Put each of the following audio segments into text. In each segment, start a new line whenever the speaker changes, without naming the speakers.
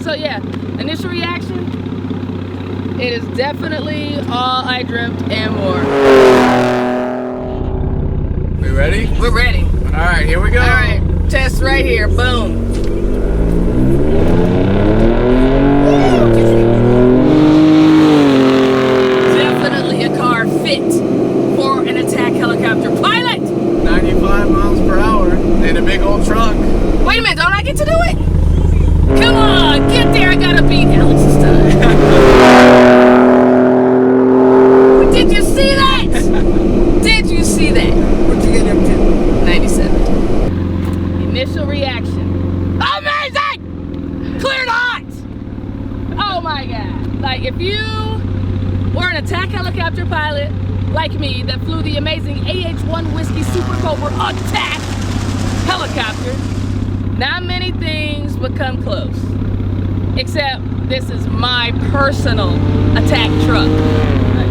So yeah, initial reaction, it is definitely all I dreamt and more.
We ready?
We're ready.
All right, here we go.
All right, test right here, boom. Definitely a car fit for an attack helicopter pilot.
95 miles per hour in a big old truck.
Wait a minute, don't I get to do it? Come on, get there, I gotta beat Alex this time. Did you see that? Did you see that?
What'd you get up to?
97. Initial reaction. Amazing! Cleared hot! Oh my God. Like if you were an attack helicopter pilot like me that flew the amazing AH-1 Whiskey Super Cobra attack helicopter, not many things would come close. Except this is my personal attack truck.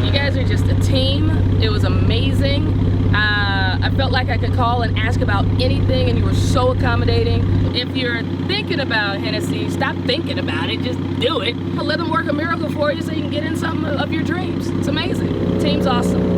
You guys are just a team. It was amazing. I felt like I could call and ask about anything and you were so accommodating. If you're thinking about Hennessey, stop thinking about it, just do it. Let them work a miracle for you so you can get in something of your dreams. It's amazing. The team's awesome.